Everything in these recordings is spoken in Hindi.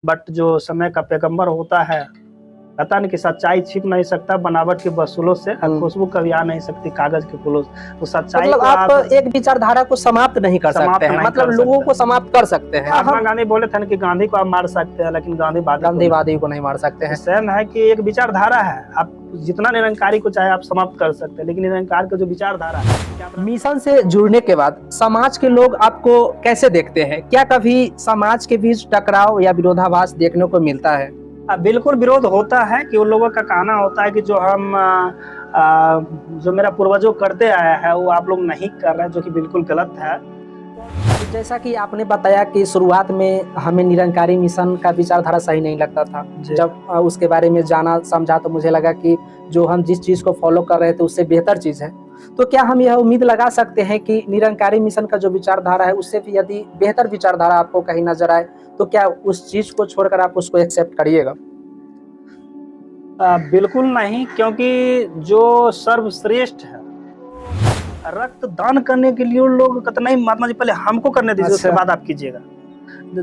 बट जो समय का पैगंबर होता है, पता नहीं कि सच्चाई छिप नहीं सकता बनावट के वसूलों से, खुशबू कभी आ नहीं सकती कागज के फूलों से। तो सच्चाई मतलब आप एक विचारधारा को समाप्त नहीं कर सकते हैं, मतलब लोगों को समाप्त कर सकते हैं। महात्मा गांधी बोले थे कि गांधी को आप मार सकते हैं लेकिन गांधीवादी को नहीं मार सकते हैं। सेम है कि एक विचारधारा है, आप जितना निरंकारी को चाहे आप समाप्त कर सकते हैं, लेकिन निरंकार का जो विचारधारा है। मिशन से जुड़ने के बाद समाज के लोग आपको कैसे देखते हैं? क्या कभी समाज के बीच टकराव या विरोधाभास देखने को मिलता है? बिल्कुल विरोध होता है कि उन लोगों का कहना होता है कि जो हम जो मेरा पूर्वजों करते आया है वो आप लोग नहीं कर रहे हैं, जो कि बिल्कुल गलत है। जैसा कि आपने बताया कि शुरुआत में हमें निरंकारी मिशन का विचारधारा सही नहीं लगता था, जब उसके बारे में जाना समझा तो मुझे लगा कि जो हम जिस चीज़ को फॉलो कर रहे थे उससे बेहतर चीज़ है। तो क्या हम यह उम्मीद लगा सकते हैं कि निरंकारी मिशन का जो विचारधारा है उससे भी यदि बेहतर विचारधारा आपको कहीं नजर आए तो क्या उस चीज़ को छोड़कर आप उसको एक्सेप्ट करिएगा? बिल्कुल नहीं, क्योंकि जो सर्वश्रेष्ठ है रक्तदान करने के लिए लोग कितना ही महात्मा जी पहले हमको करने दीजिए, उसके बाद आप कीजिएगा।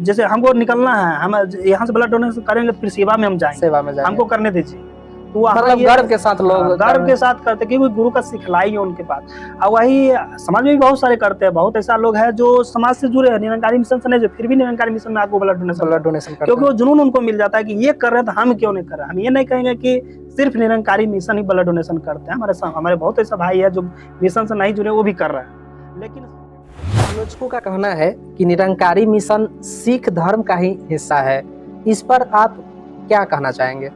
जैसे हमको निकलना है, हम यहाँ से ब्लड डोनेशन करेंगे फिर सेवा में हम जाएंगे, हमको करने दीजिए। तो मतलब गर्व के साथ लोग गर्व के साथ करते क्योंकि गुरु का सिखलाई है उनके पास। और वही समाज में भी बहुत सारे करते हैं, बहुत ऐसा लोग है जो समाज से जुड़े हैं, निरंकारी मिशन से नहीं, जो फिर भी निरंकारी मिशन में आपको ब्लड डोनेशन क्योंकि वो जुनून उनको मिल जाता है कि ये कर रहे हैं तो हम क्यों नहीं कर रहे। हम ये नहीं कहेंगे कि सिर्फ निरंकारी मिशन ही ब्लड डोनेशन करते हैं, हमारे बहुत ऐसा भाई है जो मिशन से नहीं जुड़े वो भी कर रहे हैं। लेकिन आलोचकों का कहना है कि निरंकारी मिशन सिख धर्म का ही हिस्सा है, इस पर आप क्या कहना चाहेंगे?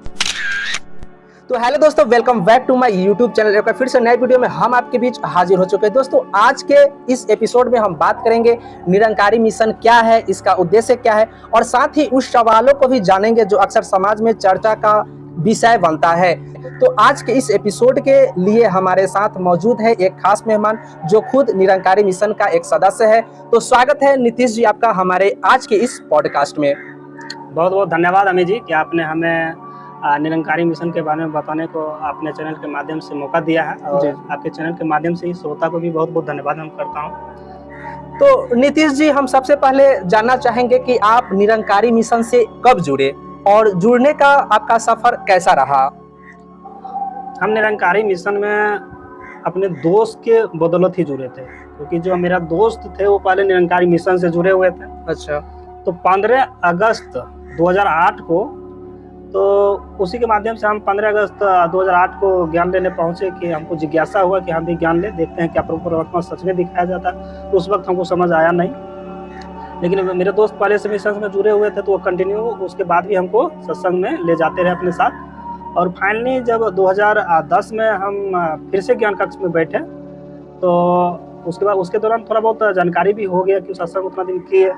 तो हेलो दोस्तों, welcome back to my YouTube channel. एक फिर से नए वीडियो में हम आपके बीच हाजिर हो चुके हैं। दोस्तों आज के इस एपिसोड में हम बात करेंगे निरंकारी मिशन क्या है, इसका उद्देश्य क्या है, और साथ ही उस सवालों को भी जानेंगे जो अक्सर समाज में चर्चा का विषय बनता है। तो आज के इस एपिसोड के लिए हमारे साथ मौजूद है एक खास मेहमान जो खुद निरंकारी मिशन का एक सदस्य है। तो स्वागत है नीतीश जी आपका हमारे आज के इस पॉडकास्ट में। बहुत बहुत धन्यवाद अमित जी कि आपने हमें निरंकारी मिशन के बारे में बताने को अपने चैनल के माध्यम से मौका दिया है, और आपके चैनल के माध्यम से श्रोता को भी बहुत बहुत धन्यवाद हम करता हूँ। तो नीतीश जी, हम सबसे पहले जानना चाहेंगे कि आप निरंकारी मिशन से कब जुड़े और जुड़ने का आपका सफर कैसा रहा? हम निरंकारी मिशन में अपने दोस्त के बदौलत ही जुड़े थे, क्योंकि जो मेरा दोस्त थे वो पहले निरंकारी मिशन से जुड़े हुए थे। अच्छा। तो 15 अगस्त 2008 को, तो उसी के माध्यम से हम 15 अगस्त 2008 को ज्ञान लेने पहुंचे कि हमको जिज्ञासा हुआ कि हम भी ज्ञान ले, देखते हैं क्या प्रभु परमात्मा सच में दिखाया जाता है। तो उस वक्त हमको समझ आया नहीं, लेकिन मेरे दोस्त पहले से मिशन में जुड़े हुए थे तो वो कंटिन्यू उसके बाद भी हमको सत्संग में ले जाते रहे अपने साथ। और फाइनली जब 2010 में हम फिर से ज्ञान कक्ष में बैठे तो उसके बाद उसके दौरान थोड़ा बहुत जानकारी भी हो गया कि सत्संग उतना दिन किए।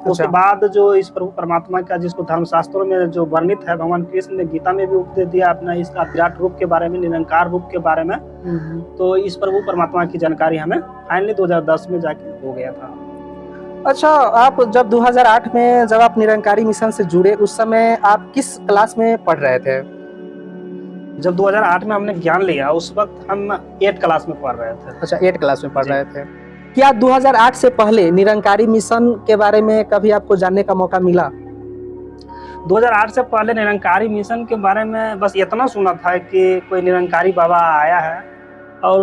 उसके बाद जो इस प्रभु परमात्मा का जिसको धर्मशास्त्रों में जो वर्णित है, भगवान कृष्ण ने गीता में भी उपदेश दिया अपना इसका विराट रूप के बारे में, निरंकार रूप के बारे में। तो इस प्रभु परमात्मा की जानकारी हमें फाइनली 2010 में जाके हो गया था। अच्छा, आप जब 2008 में जब आप निरंकारी मिशन से जुड़े उस समय आप किस क्लास में पढ़ रहे थे? जब 2008 में हमने ज्ञान लिया उस वक्त हम 8 क्लास में पढ़ रहे थे। अच्छा, 8 क्लास में पढ़ रहे थे। क्या 2008 से पहले निरंकारी मिशन के बारे में कभी आपको जानने का मौका मिला? 2008 से पहले निरंकारी मिशन के बारे में बस इतना सुना था कि कोई निरंकारी बाबा आया है और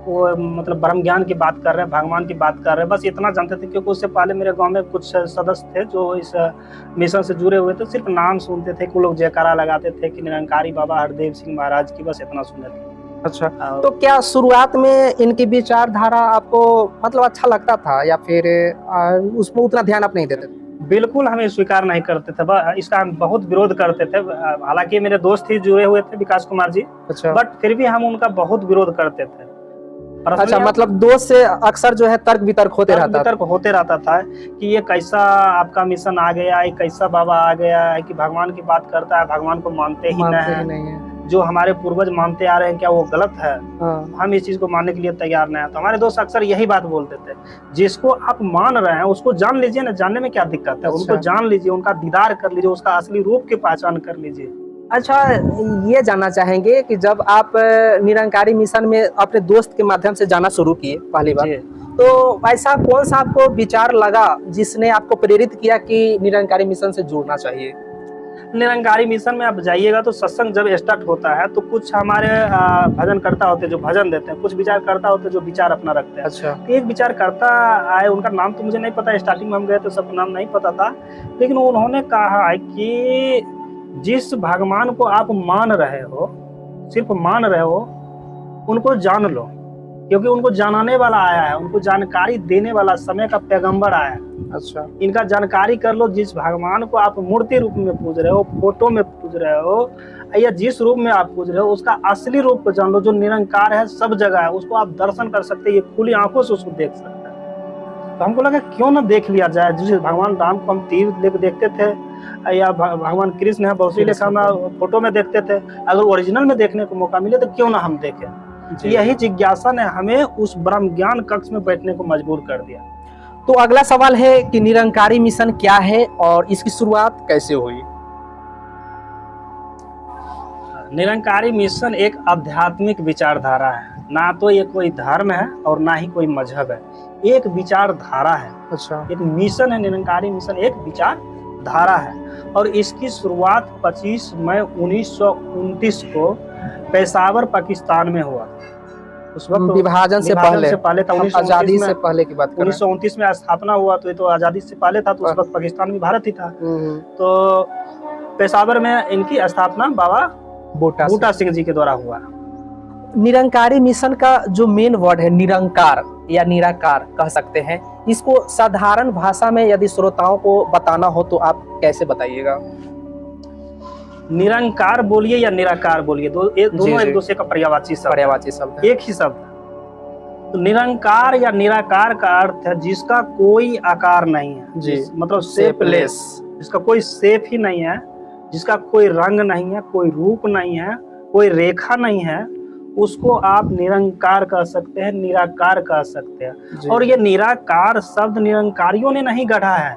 वो मतलब ब्रह्म ज्ञान की बात कर रहे हैं, भगवान की बात कर रहे हैं, बस इतना जानते थे। क्योंकि उससे पहले मेरे गांव में कुछ सदस्य थे जो इस मिशन से जुड़े हुए थे, सिर्फ नाम सुनते थे कि लोग जयकारा लगाते थे कि निरंकारी बाबा हरदेव सिंह महाराज की, बस इतना सुने थे। अच्छा, तो क्या शुरुआत में इनकी विचारधारा आपको मतलब अच्छा लगता था या फिर उसमें उतना ध्यान आप नहीं देते थे? बिल्कुल हमें स्वीकार नहीं करते थे, इसका हम बहुत विरोध करते थे। हालांकि मेरे दोस्त ही जुड़े हुए थे, विकास कुमार जी। अच्छा। बट फिर भी हम उनका बहुत विरोध करते थे। अच्छा, मतलब दोस्त से अक्सर जो है तर्क वितर्क होते रहता था कि ये कैसा आपका मिशन आ गया, ये कैसा बाबा आ गया है कि भगवान की बात करता है, भगवान को मानते ही नहीं है। जो हमारे पूर्वज मानते आ रहे हैं क्या वो गलत है? हम इस चीज को मानने के लिए तैयार नहीं है। तो हमारे दोस्त अक्सर यही बात बोलते थे, जिसको आप मान रहे हैं उसको जान लीजिए ना, जानने में क्या दिक्कत है? उनको जान लीजिए, उनका दीदार कर लीजिए, उसका असली रूप की पहचान कर लीजिए। अच्छा, ये जानना चाहेंगे कि जब आप निरंकारी मिशन में अपने दोस्त के माध्यम से जाना शुरू किए पहली बार, जी। तो ऐसा कौन सा आपको विचार लगा जिसने आपको प्रेरित किया कि निरंकारी मिशन से जुड़ना चाहिए? निरंकारी मिशन में आप जाइएगा तो सत्संग जब स्टार्ट होता है तो कुछ हमारे भजन करता होते हैं जो भजन देते हैं, कुछ विचार करता होते हैं जो विचार अपना रखते हैं। अच्छा। तो एक विचार करता आए, उनका नाम तो मुझे नहीं पता, स्टार्टिंग में हम गए तो सबका नाम नहीं पता था, लेकिन उन्होंने कहा है कि जिस भगवान को आप मान रहे हो, सिर्फ मान रहे हो, उनको जान लो, क्योंकि उनको जानने वाला आया है, उनको जानकारी देने वाला समय का पैगंबर आया है। अच्छा। इनका जानकारी कर लो। जिस भगवान को आप मूर्ति रूप में पूज रहे हो, फोटो में पूज रहे हो, या जिस रूप में आप पूज रहे हो, उसका असली रूप को जान लो, जो निरंकार है, सब जगह है, उसको आप दर्शन कर सकते हैं, ये खुली आंखों से उसको देख सकते हैं। तो हमको लगा क्यों ना देख लिया जाए। जिस भगवान राम को हम तीर लेके देखते थे, या भगवान कृष्ण है बौसी लेकर हम फोटो में देखते थे, अगर ओरिजिनल में देखने को मौका मिले तो क्यों ना हम देखें। यही जिज्ञासा ने हमें उस ब्रह्म ज्ञान कक्ष में बैठने को मजबूर कर दिया। तो अगला सवाल है कि निरंकारी मिशन क्या है और इसकी शुरुआत कैसे हुई? निरंकारी मिशन एक आध्यात्मिक विचारधारा है, ना तो ये कोई धर्म है और ना ही कोई मजहब है, एक विचारधारा है। अच्छा। एक मिशन है, निरंकारी मिशन एक विचारधारा है, और इसकी शुरुआत 25 मई 1929 को पेशावर पाकिस्तान में हुआ। उस वक्त विभाजन से पहले था, आजादी से पहले की बात कर रहे हैं। 1929 में स्थापना हुआ, तो ये तो आजादी से पहले था, तो उस वक्त पाकिस्तान भी भारत ही था। तो पेशावर में इनकी स्थापना बाबा बूटा सिंह जी के द्वारा हुआ। निरंकारी मिशन का जो मेन वर्ड है निरंकार या निराकार कह सकते हैं, इसको साधारण भाषा में यदि श्रोताओं को बताना हो तो आप कैसे बताइएगा? निरंकार बोलिए या निराकार बोलिए, दोनों एक दूसरे का पर्यायवाची शब्द, एक ही शब्द। तो निरंकार या निराकार का अर्थ है जिसका कोई आकार नहीं है, मतलब शेपलेस, जिसका कोई शेप ही नहीं है, जिसका कोई रंग नहीं है, कोई रूप नहीं है, कोई रेखा नहीं है, उसको आप निरंकार कह सकते हैं, निराकार कह सकते हैं। और ये निराकार शब्द निरंकारियों ने नहीं गढ़ा है,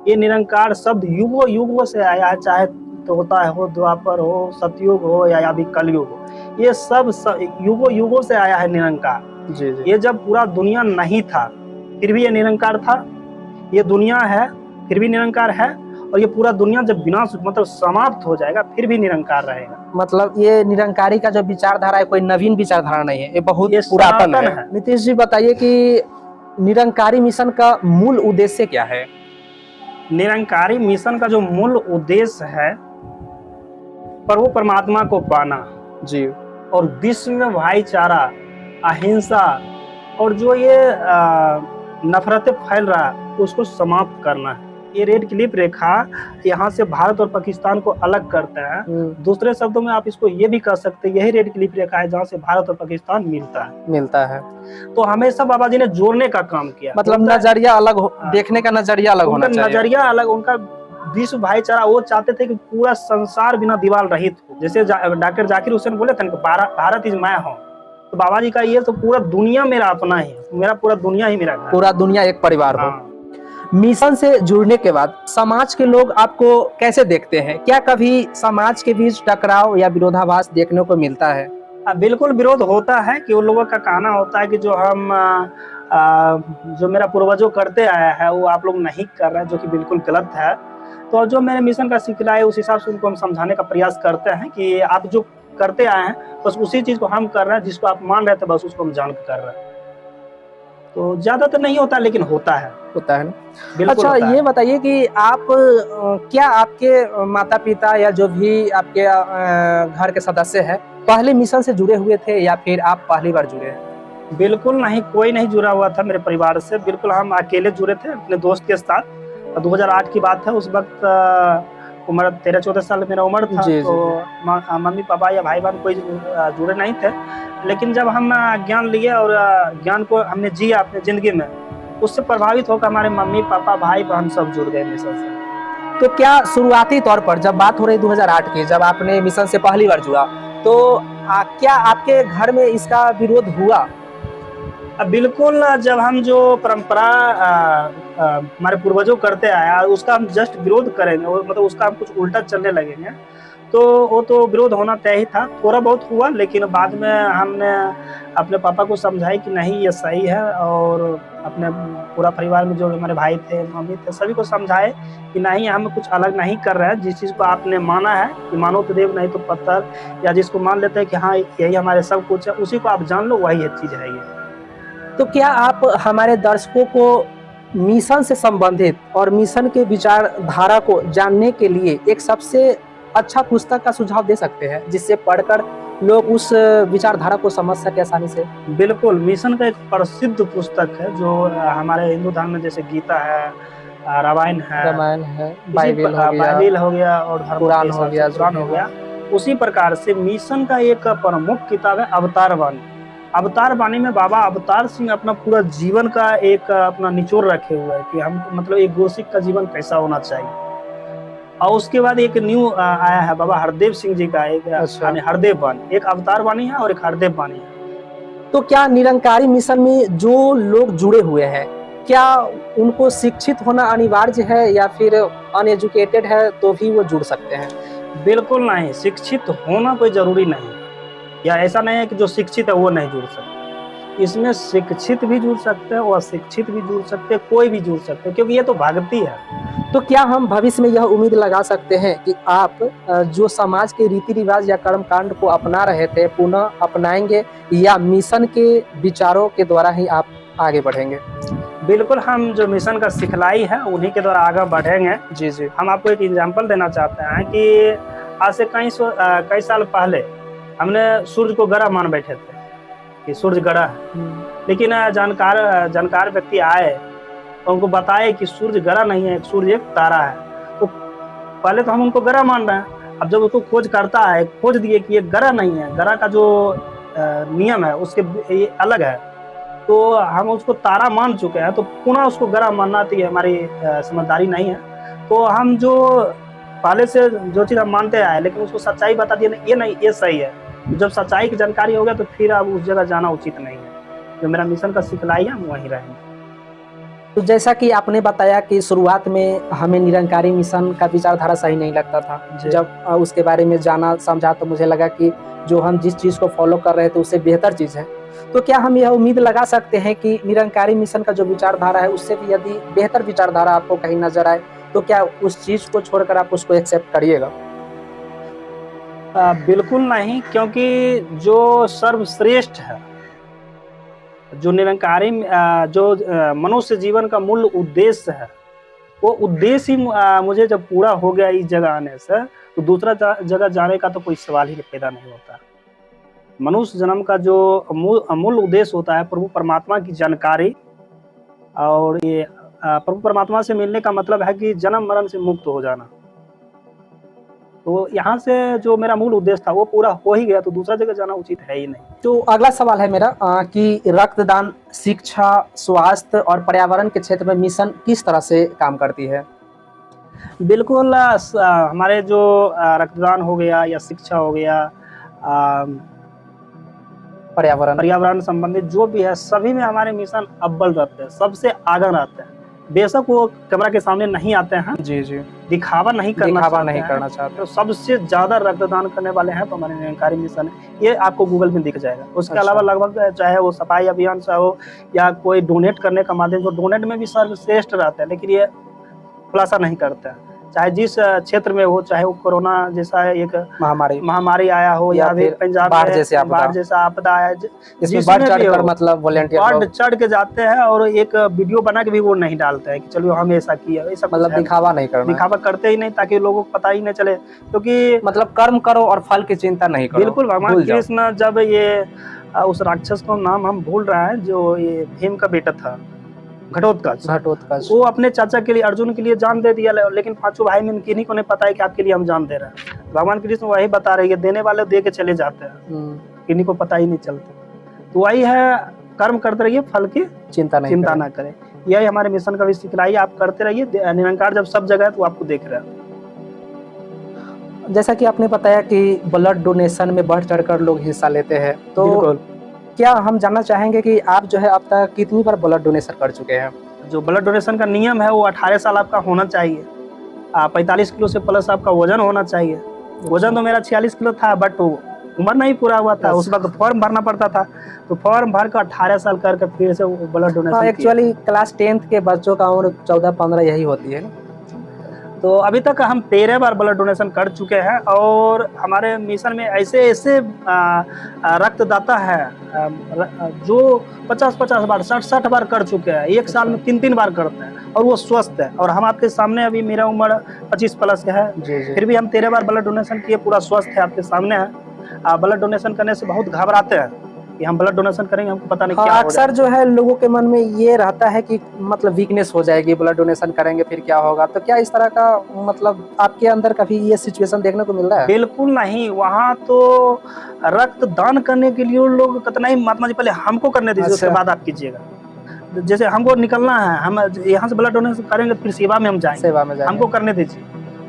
ये निरंकार शब्द युगों युगों से आया है, चाहे तो होता है हो द्वापर हो, सतयुग हो या अभी कलयुग हो, ये सब युगों युगों से आया है निरंकार। ये जब पूरा दुनिया नहीं था फिर भी ये निरंकार था, ये दुनिया है फिर भी निरंकार है, और ये पूरा दुनिया जब विनाश मतलब समाप्त हो जाएगा फिर भी निरंकार रहेगा। मतलब ये निरंकारी का जो विचारधारा है कोई नवीन विचारधारा नहीं है, ये बहुत पुरातन है। नीतीश जी बताइए कि निरंकारी मिशन का मूल उद्देश्य क्या है? निरंकारी मिशन का जो मूल उद्देश्य है प्रभु परमात्मा को पाना जी, और विश्व में भाईचारा, अहिंसा और जो ये नफरतें फैल रहा है उसको समाप्त करना है। ये रेड क्लिप रेखा यहाँ से भारत और पाकिस्तान को अलग करता है। दूसरे शब्दों में आप इसको ये भी कह सकते हैं, यही रेड क्लिप रेखा है जहाँ से भारत और पाकिस्तान मिलता है। तो हमेशा बाबा जी ने जोड़ने का काम किया, मतलब नजरिया अलग देखने का नजरिया अलग होना चाहिए, नजरिया अलग। उनका विश्व भाईचारा, वो चाहते थे कि पूरा संसार बिना दीवार रहित हो। जैसे डॉक्टर जाकिर हुसैन बोले थे भारत इज माय होम, तो बाबा जी का ये तो पूरा दुनिया मेरा अपना है, मेरा पूरा दुनिया ही मेरा घर, पूरा दुनिया एक परिवार हो। मिशन से जुड़ने के बाद समाज के लोग आपको कैसे देखते हैं? क्या कभी समाज के बीच टकराव या विरोधाभास देखने को मिलता है? बिल्कुल विरोध होता है कि उन लोगों का कहना होता है कि जो हम जो मेरा पूर्वजों करते आया है वो आप लोग नहीं कर रहे हैं, जो कि बिल्कुल गलत है। तो जो मेरे मिशन का सिलसिला है उस हिसाब से उनको हम समझाने का प्रयास करते हैं कि आप जो करते आए हैं बस उसी चीज को हम कर रहे हैं, जिसको आप मान रहे थे बस उसको हम जान कर रहे हैं। तो ज्यादातर नहीं होता लेकिन होता है ना। अच्छा, ये बताइए कि आप क्या आपके माता पिता या जो भी आपके घर के सदस्य हैं पहले मिशन से जुड़े हुए थे या फिर आप पहली बार जुड़े हैं? बिल्कुल नहीं, कोई नहीं जुड़ा हुआ था मेरे परिवार से, बिल्कुल हम अकेले जुड़े थे अपने दोस्त के साथ। 2008 की बात है, उस वक्त उम्र 13-14 साल मेरा उम्र था। तो मम्मी पापा या भाई बहन कोई जुड़े नहीं थे, लेकिन जब हम ज्ञान लिए और ज्ञान को हमने जिया अपने जिंदगी में, उससे प्रभावित होकर हमारे मम्मी पापा भाई बहन सब जुड़ गए मिशन से। तो क्या शुरुआती तौर पर जब बात हो रही 2008 की, जब आपने मिशन से पहली बार जुड़ा, तो क्या आपके घर में इसका विरोध हुआ? बिल्कुल, जब हम जो परंपरा हमारे पूर्वजों करते आया, उसका हम जस्ट विरोध करेंगे, मतलब उसका हम कुछ उल्टा चलने लगेंगे, तो वो तो विरोध होना तय ही था। थोड़ा बहुत हुआ, लेकिन बाद में हमने अपने पापा को समझाई कि नहीं ये सही है, और अपने पूरा परिवार में जो हमारे भाई थे, मम्मी थे, सभी को समझाए कि नहीं, हम कुछ अलग नहीं कर रहे हैं। जिस चीज़ को आपने माना है कि मानो तो देव नहीं तो पत्थर, या जिसको मान लेते हैं कि हाँ यही हमारे सब कुछ है, उसी को आप जान लो, वही चीज़ है ये। तो क्या आप हमारे दर्शकों को मिशन से संबंधित और मिशन के विचारधारा को जानने के लिए एक सबसे अच्छा पुस्तक का सुझाव दे सकते हैं, जिससे पढ़कर लोग उस विचारधारा को समझ सके आसानी से? बिल्कुल, मिशन का एक प्रसिद्ध पुस्तक है जो हमारे हिंदू धर्म में, जैसे गीता है, रामायण है, बाइबिल हो गया, और कुरान हो गया, कुरान हो गया। उसी प्रकार से मिशन का एक प्रमुख किताब है अवतार वाणी। अवतार वाणी में बाबा अवतार सिंह अपना पूरा जीवन का एक अपना निचोड़ रखे हुए है कि हम, मतलब एक गुरसिख का जीवन कैसा होना चाहिए। और उसके बाद एक न्यू आया है बाबा हरदेव सिंह जी का, एक हरदेव वाणी, एक अवतार वाणी है और एक हरदेव वाणी है। तो क्या निरंकारी मिशन में जो लोग जुड़े हुए हैं, क्या उनको शिक्षित होना अनिवार्य है, या फिर अनएजुकेटेड है तो भी वो जुड़ सकते हैं? बिल्कुल नहीं, शिक्षित होना कोई जरूरी नहीं, या ऐसा नहीं है कि जो शिक्षित है वो नहीं जुड़ सकते। इसमें शिक्षित भी जुड़ सकते हैं और अशिक्षित भी जुड़ सकते हैं, कोई भी जुड़ सकते हैं, क्योंकि ये तो भक्ति है। तो क्या हम भविष्य में यह उम्मीद लगा सकते हैं कि आप जो समाज के रीति रिवाज या कर्मकांड को अपना रहे थे पुनः अपनाएंगे, या मिशन के विचारों के द्वारा ही आप आगे बढ़ेंगे? बिल्कुल, हम जो मिशन का सिखलाई है उन्हीं के द्वारा आगे बढ़ेंगे। जी। हम आपको एक एग्जाम्पल देना चाहते हैं कि आज से कई साल पहले हमने सूर्य को ग्रह मान बैठे थे कि सूर्य ग्रह है, लेकिन जानकार व्यक्ति आए और उनको बताए कि सूर्य ग्रह नहीं है, सूर्य एक तारा है। तो पहले तो हम उनको ग्रह मान रहे हैं, अब जब उसको खोज करता है, खोज दिए कि ये ग्रह नहीं है, ग्रह का जो नियम है उसके ये अलग है, तो हम उसको तारा मान चुके हैं, तो पुनः उसको ग्रह मानना तो ये हमारी समझदारी नहीं है। तो हम जो पहले से जो चीज़ हम मानते आए, लेकिन उसको सच्चाई बता दिए, ये नहीं, ये सही है। जब सच्चाई की जानकारी हो गया तो फिर अब उस जगह जाना उचित नहीं है। जो मेरा मिशन का सिखलाई है हम वहीं रहेंगे। तो जैसा कि आपने बताया कि शुरुआत में हमें निरंकारी मिशन का विचारधारा सही नहीं लगता था, जब उसके बारे में जाना समझा तो मुझे लगा कि जो हम जिस चीज़ को फॉलो कर रहे थे उससे बेहतर चीज़ है। तो क्या हम यह उम्मीद लगा सकते हैं कि निरंकारी मिशन का जो विचारधारा है उससे भी यदि बेहतर विचारधारा आपको कहीं नजर आए तो क्या उस चीज़ को छोड़कर आप उसको एक्सेप्ट करिएगा? बिल्कुल नहीं, क्योंकि जो सर्वश्रेष्ठ है, जो निरंकारी जो मनुष्य जीवन का मूल उद्देश्य है, वो उद्देश्य ही मुझे जब पूरा हो गया इस जगह आने से, तो दूसरा जगह जाने का तो कोई सवाल ही पैदा नहीं होता। मनुष्य जन्म का जो मूल उद्देश्य होता है प्रभु परमात्मा की जानकारी, और ये प्रभु परमात्मा से मिलने का मतलब है कि जन्म मरण से मुक्त हो जाना। तो यहाँ से जो मेरा मूल उद्देश्य था वो पूरा हो ही गया, तो दूसरा जगह जाना उचित है ही नहीं। तो अगला सवाल है मेरा कि रक्तदान, शिक्षा, स्वास्थ्य और पर्यावरण के क्षेत्र में मिशन किस तरह से काम करती है? बिल्कुल, हमारे जो रक्तदान हो गया या शिक्षा हो गया, पर्यावरण संबंधित जो भी है, सभी में हमारे मिशन अव्वल रहते हैं, सबसे आगे रहते हैं। बेशक वो कैमरा के सामने नहीं आते हैं, जी, दिखावा नहीं करना चाहते, तो सबसे ज्यादा रक्तदान करने वाले हैं तो हमारे निरंकारी मिशन है। ये आपको गूगल में दिख जाएगा। उसके अलावा लगभग चाहे वो सफाई अभियान से हो या कोई डोनेट करने का माध्यम, जो डोनेट में भी सर्वश्रेष्ठ रहते हैं, लेकिन ये खुलासा नहीं करते हैं। चाहे जिस क्षेत्र में हो, चाहे वो कोरोना जैसा एक महामारी आया हो, या फिर पंजाब बाढ़ जैसा आपदा आया, इसमें बढ़ चढ़कर मतलब बढ़ चढ़ के जाते हैं और एक वीडियो बना के भी वो नहीं डालते हैं कि चलो हम ऐसा किया, ऐसा मतलब दिखावा नहीं करना, दिखावा करते ही नहीं, ताकि लोगों को पता ही नहीं चले, क्योंकि मतलब कर्म करो और फल की चिंता नहीं करो। बिल्कुल, भगवान कृष्ण जब ये उस राक्षस का नाम हम भूल रहे हैं, जो ये भीम का बेटा था, घटोत्कच, वो अपने चाचा के लिए, अर्जुन के लिए जान दे दिया, लेकिन पांचों भाई में किन्हीं को नहीं पता है कि आपके लिए हम जान दे रहे हैं। भगवान कृष्ण वही बता रहे हैं, देने वाले दे के चले जाते हैं, किन्हीं को पता ही नहीं चलता। तो वही है, कर्म करते रहिए, फल की चिंता ना करें। यही हमारे मिशन का भी सिखलाई, आप करते रहिए। निरंकार जब सब जगह है तो आपको देख रहे हैं। जैसा कि आपने बताया कि ब्लड डोनेशन में बढ़ चढ़कर लोग हिस्सा लेते हैं, तो क्या हम जानना चाहेंगे कि आप जो है अब तक कितनी बार ब्लड डोनेशन कर चुके हैं? जो ब्लड डोनेशन का नियम है वो 18 साल आपका होना चाहिए। 45 किलो से प्लस आपका वजन होना चाहिए। वजन तो मेरा 46 किलो था, बट उम्र नहीं पूरा हुआ था। उस वक्त फॉर्म भरना पड़ता था, तो फॉर्म भर कर 18 साल करके फिर से blood donation. Actually class 10th के बच्चों का उम्र 14-15 यही होती है। तो अभी तक हम 13 बार ब्लड डोनेशन कर चुके हैं, और हमारे मिशन में ऐसे ऐसे रक्तदाता है जो 50-50 बार 60-60 बार कर चुके हैं। एक साल में 3-3 बार करते हैं और वो स्वस्थ है। और हम आपके सामने, अभी मेरा उम्र 25 प्लस है, फिर भी हम 13 बार ब्लड डोनेशन किए, पूरा स्वस्थ है, आपके सामने है। ब्लड डोनेशन करने से बहुत घबराते हैं कि हम ब्लड डोनेशन करेंगे, हमको पता नहीं क्या होगा। अक्सर जो है लोगों के मन में ये रहता है कि मतलब वीकनेस हो जाएगी, ब्लड डोनेशन करेंगे फिर क्या होगा। तो क्या इस तरह का मतलब आपके अंदर कभी ये सिचुएशन देखने को मिल रहा है? बिल्कुल नहीं, वहाँ तो रक्त दान करने के लिए लोग कितना ही, महात्मा जी पहले हमको करने दीजिए, उसके बाद आप कीजिएगा। जैसे हमको निकलना है, हम यहाँ से ब्लड डोनेशन करेंगे, फिर सेवा में हम जाएंगे, हमको करने दीजिए।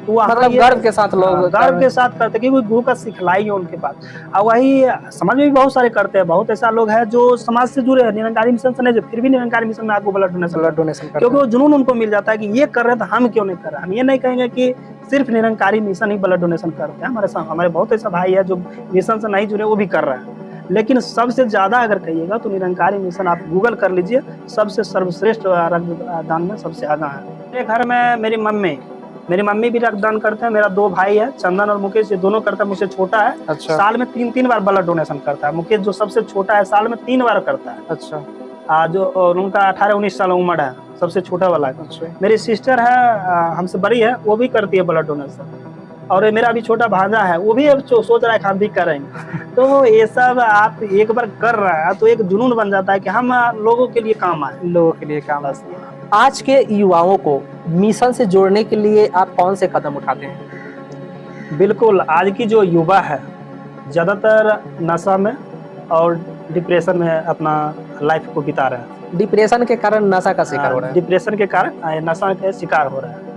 तो मतलब गर्व के साथ लोग गर्व के साथ करते, क्योंकि गुरु का सिखलाई है उनके पास। और वही समाज में भी बहुत सारे करते हैं। बहुत ऐसा लोग है जो समाज से जुड़े हैं, निरंकारी मिशन से नहीं, फिर भी निरंकारी मिशन में आपको ब्लड डोनेशन क्योंकि वो जुनून उनको मिल जाता है कि ये कर रहे हैं तो हम क्यों नहीं कर रहे। हम ये नहीं कहेंगे कि सिर्फ निरंकारी मिशन ही ब्लड डोनेशन करते हैं। हमारे बहुत ऐसा भाई है जो मिशन से नहीं जुड़े, वो भी कर रहे हैं। लेकिन सबसे ज्यादा अगर कहिएगा तो निरंकारी मिशन आप गूगल कर लीजिए, सबसे सर्वश्रेष्ठ रक्तदान में सबसे आगा है। मेरे घर में मेरी मम्मी भी रक्तदान करते हैं। मेरा 2 भाई है, चंदन और मुकेश, ये दोनों करता है, मुझसे छोटा है। अच्छा। साल में 3-3 बार ब्लड डोनेशन करता है। मुकेश जो सबसे छोटा है, साल में 3 बार करता है। अच्छा। जो उनका 18-19 साल उम्र है, सबसे छोटा वाला है। अच्छा। मेरी सिस्टर है, हमसे बड़ी है, वो भी करती है ब्लड डोनेशन। और मेरा अभी छोटा भांजा है, वो भी सोच रहा है कि हम भी करेंगे। तो ये सब आप एक बार कर रहा है तो एक जुनून बन जाता है कि हम लोगों के लिए काम आए, लोगों के लिए काम आए। आज के युवाओं को मिशन से जोड़ने के लिए आप कौन से कदम उठाते हैं? बिल्कुल, आज की जो युवा है ज़्यादातर नशा में और डिप्रेशन में अपना लाइफ को बिता रहे हैं। डिप्रेशन के कारण नशा का शिकार हो रहा है। डिप्रेशन के कारण नशा के शिकार हो रहा है।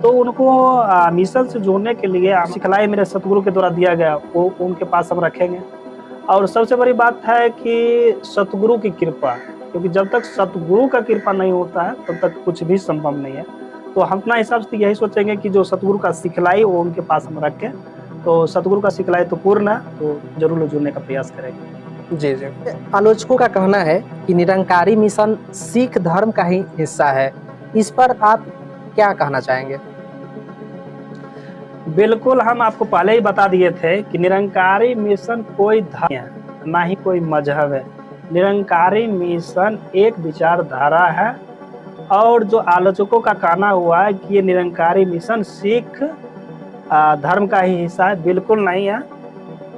तो उनको मिशन से जोड़ने के लिए सिखलाई मेरे सतगुरु के द्वारा दिया गया, वो उनके पास हम रखेंगे। और सबसे बड़ी बात है कि सतगुरु की कृपा, क्योंकि जब तक सतगुरु का कृपा नहीं होता है तब तक कुछ भी संभव नहीं है। तो हम अपना हिसाब से यही सोचेंगे कि जो सतगुरु का सिखलाई वो उनके पास हम रखें। तो सतगुरु का सिखलाई तो पूर्ण है, तो जरूर जुड़ने का प्रयास करेंगे। जी जी। आलोचकों का कहना है कि निरंकारी मिशन सिख धर्म का ही हिस्सा है, इस पर आप क्या कहना चाहेंगे? बिल्कुल, हम आपको पहले ही बता दिए थे कि निरंकारी मिशन कोई धर्म है, ना ही कोई मजहब है। निरंकारी मिशन एक विचारधारा है। और जो आलोचकों का कहना हुआ है कि ये निरंकारी मिशन सिख धर्म का ही हिस्सा है, बिल्कुल नहीं है।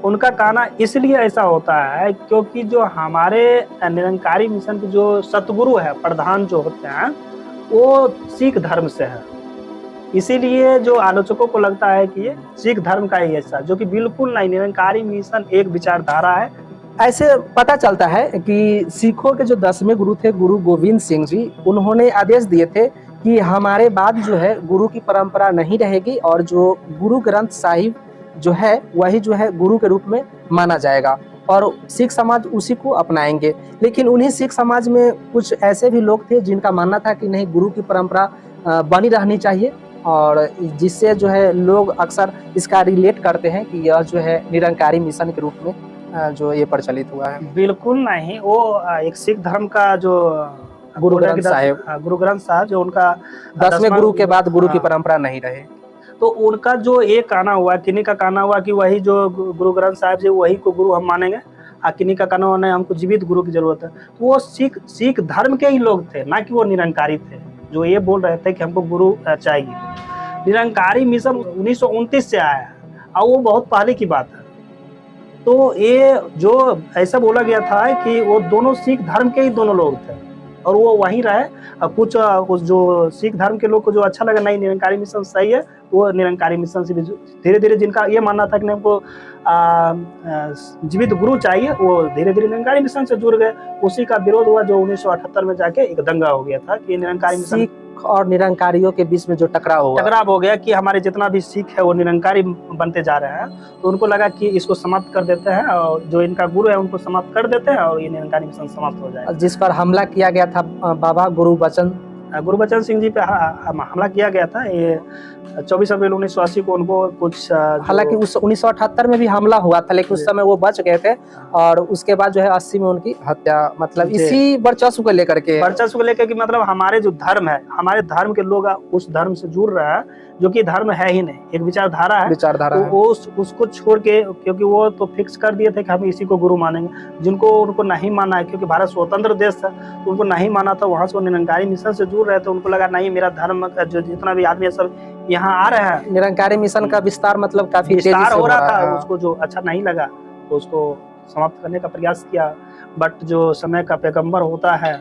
उनका कहना इसलिए ऐसा होता है क्योंकि जो हमारे निरंकारी मिशन के जो सतगुरु है, प्रधान जो होते हैं, वो सिख धर्म से है। इसीलिए जो आलोचकों को लगता है कि ये सिख धर्म का ही हिस्सा, जो कि बिल्कुल नहीं। निरंकारी मिशन एक विचारधारा है। ऐसे पता चलता है कि सिखों के जो 10वें गुरु थे, गुरु गोविंद सिंह जी, उन्होंने आदेश दिए थे कि हमारे बाद जो है गुरु की परंपरा नहीं रहेगी और जो गुरु ग्रंथ साहिब जो है वही जो है गुरु के रूप में माना जाएगा और सिख समाज उसी को अपनाएंगे। लेकिन उन्हीं सिख समाज में कुछ ऐसे भी लोग थे जिनका मानना था कि नहीं, गुरु की परंपरा बनी रहनी चाहिए, और जिससे जो है लोग अक्सर इसका रिलेट करते हैं कि यह जो है निरंकारी मिशन के रूप में जो ये प्रचलित हुआ है। बिल्कुल नहीं, वो एक सिख धर्म का जो गुरु ग्रंथ साहब जो उनका 10वें गुरु के बाद गुरु की परंपरा नहीं रहे। तो उनका जो ये कहना हुआ, किन्हीं का कहना हुआ कि वही जो गुरु ग्रंथ साहिब जी वही को गुरु हम मानेंगे, किन्हीं का कहना हुआ नहीं, हमको जीवित गुरु की जरूरत है। तो वो सिख धर्म के ही लोग थे, ना कि वो निरंकारी थे जो ये बोल रहे थे कि हमको गुरु चाहिए। निरंकारी मिशन 1929 से आया है और वो बहुत पहले की बात है। तो ये जो ऐसा बोला गया था कि वो दोनों सिख धर्म के ही दोनों लोग थे और वो वहीं रहे। कुछ जो सिख धर्म के लोग को जो अच्छा लगा, नहीं निरंकारी मिशन सही है, वो निरंकारी मिशन से भी धीरे धीरे, जिनका ये मानना था कि हमको जीवित गुरु चाहिए, वो धीरे धीरे निरंकारी मिशन से जुड़ गए। उसी का विरोध हुआ जो 1978 में जाके एक दंगा हो गया था कि निरंकारी मिशन सिख और निरंकारियों के बीच में जो टकराव हो गया कि हमारे जितना भी सिख है वो निरंकारी बनते जा रहे हैं। तो उनको लगा कि इसको समाप्त कर देते हैं और जो इनका गुरु है उनको समाप्त कर देते हैं और ये निरंकारी मिशन समाप्त हो जाएगा। जिस पर हमला किया गया था बाबा गुरु बचन गुरबचन सिंह जी पे हमला किया गया था। ये 24 अप्रैल 1980 को उनको कुछ हालांकि उस 1978 में भी हमला हुआ था, लेकिन उस समय वो बच गए थे और उसके बाद जो है 80 में उनकी हत्या, मतलब इसी वर्चस्व को लेकर के कि मतलब हमारे जो धर्म है, हमारे धर्म के लोग उस धर्म से जुड़ रहा है जो कि धर्म है ही नहीं, एक विचारधारा है। तो वो उसको छोड़ के, क्योंकि वो तो फिक्स कर दिए थे कि हम इसी को गुरु मानेंगे, जिनको उनको नहीं माना है, क्योंकि भारत स्वतंत्र देश था तो उनको नहीं माना था। वहां से वो निरंकारी मिशन से जुड़ रहे थे, उनको लगा नहीं मेरा धर्म जो जितना भी आदमी है सब यहाँ आ रहे हैं। निरंकारी मिशन का विस्तार मतलब काफी विस्तार हो रहा था, उसको जो अच्छा नहीं लगा तो उसको समाप्त करने का प्रयास किया। बट जो समय का पैगंबर होता है,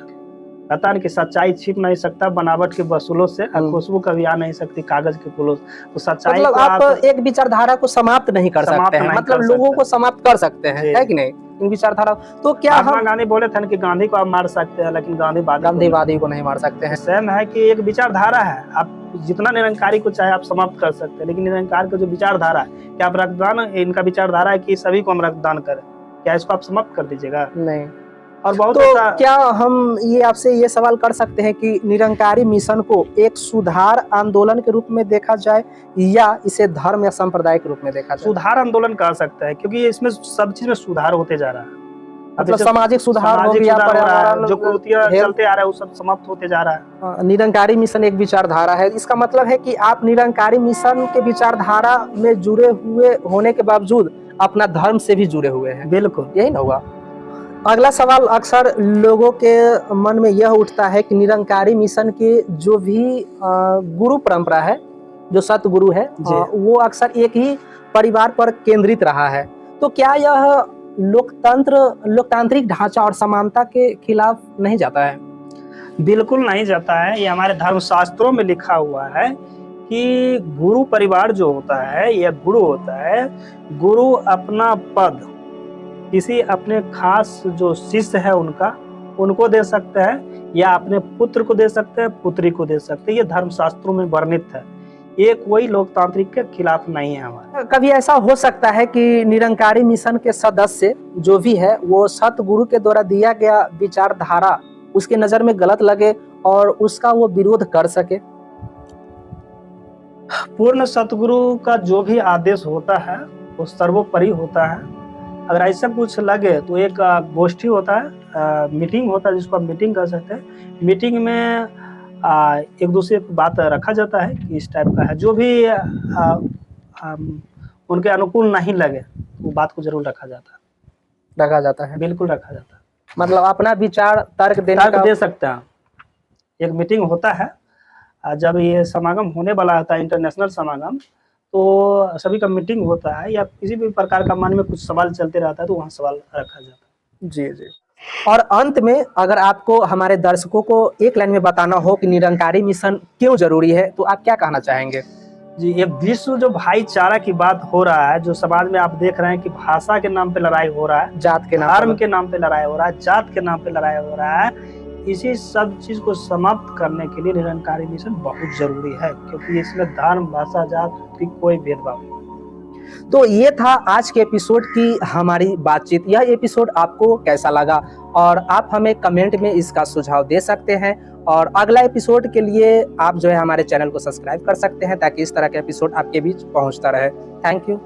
पता नहीं कि सच्चाई छिप नहीं सकता बनावट के वसूलों से, खुशबू कभी आ नहीं सकती कागज के फूलों से। तो सच्चाई मतलब आप एक विचारधारा को समाप्त नहीं कर सकते हैं, मतलब लोगों को समाप्त कर सकते हैं, है कि नहीं, इन विचारधारा। तो क्या महात्मा गांधी बोले थे कि गांधी को आप मार सकते हैं लेकिन गांधीवादी को नहीं मार सकते हैं। सेम है कि एक विचारधारा है, आप जितना निरंकारी को चाहे आप समाप्त कर सकते हैं, लेकिन निरंकार का जो विचारधारा है, क्या आप रक्तदान, इनका विचारधारा है कि सभी को हम रक्तदान करें, क्या इसको आप समाप्त कर दीजिएगा? नहीं। और बहुत तो क्या हम ये आपसे ये सवाल कर सकते हैं कि निरंकारी मिशन को एक सुधार आंदोलन के रूप में देखा जाए या इसे धर्म या संप्रदाय के रूप में देखा जाए? सुधार आंदोलन कह सकते हैं, क्योंकि इसमें सब चीज में सुधार होते जा रहा है। मतलब सामाजिक सुधार हो गया, पर्यावरण जो कुरीतियां चलते आ रहा है वो सब समाप्त होते जा रहा है। निरंकारी मिशन एक विचारधारा है, इसका मतलब है कि आप निरंकारी मिशन के विचारधारा में जुड़े हुए होने के बावजूद अपना धर्म से भी जुड़े हुए हैं। बिल्कुल, यही ना होगा। अगला सवाल अक्सर लोगों के मन में यह उठता है कि निरंकारी मिशन की जो भी गुरु परंपरा है, जो सतगुरु है, वो अक्सर एक ही परिवार पर केंद्रित रहा है। तो क्या यह लोकतांत्रिक ढांचा और समानता के खिलाफ नहीं जाता है? बिल्कुल नहीं जाता है। ये हमारे धर्म शास्त्रों में लिखा हुआ है कि गुरु परिवार जो होता है या गुरु होता है, गुरु अपना पद किसी अपने खास जो शिष्य है उनको दे सकते हैं, या अपने पुत्र को दे सकते हैं, पुत्री को दे सकते हैं। ये धर्म शास्त्रों में वर्णित है, ये कोई लोकतांत्रिक के खिलाफ नहीं है हमारे। कभी ऐसा हो सकता है कि निरंकारी मिशन के सदस्य जो भी है वो सतगुरु के द्वारा दिया गया विचारधारा उसके नजर में गलत लगे और उसका वो विरोध कर सके? पूर्ण सतगुरु का जो भी आदेश होता है वो सर्वोपरि होता है। अगर ऐसा कुछ लगे तो एक गोष्ठी होता है, मीटिंग होता है, जिसको आप मीटिंग कर सकते हैं। मीटिंग में एक दूसरे की बात रखा जाता है कि इस टाइप का है, जो भी उनके अनुकूल नहीं लगे वो बात को जरूर रखा जाता है। बिल्कुल रखा जाता है। मतलब अपना विचार तर्क दे सकते हैं। एक मीटिंग होता है, जब ये समागम होने वाला होता है, इंटरनेशनल समागम, तो सभी का मीटिंग होता है या किसी भी प्रकार का मन में कुछ सवाल चलते रहता है तो वहाँ सवाल रखा जाता है। जी। और अंत में अगर आपको हमारे दर्शकों को एक लाइन में बताना हो कि निरंकारी मिशन क्यों जरूरी है, तो आप क्या कहना चाहेंगे? जी, ये विश्व जो भाईचारा की बात हो रहा है, जो समाज में आप देख रहे हैं कि भाषा के नाम पे लड़ाई हो रहा है, जात के नाम, धर्म के नाम पे लड़ाई हो रहा है, जात के नाम पे लड़ाई हो रहा है, इसी सब चीज को समाप्त करने के लिए निरंकारी मिशन बहुत जरूरी है, क्योंकि इसमें धर्म, भाषा, जात की कोई भेदभाव नहीं। तो ये था आज के एपिसोड की हमारी बातचीत। यह एपिसोड आपको कैसा लगा और आप हमें कमेंट में इसका सुझाव दे सकते हैं, और अगला एपिसोड के लिए आप जो है हमारे चैनल को सब्सक्राइब कर सकते हैं ताकि इस तरह के एपिसोड आपके बीच पहुंचता रहे। Thank you.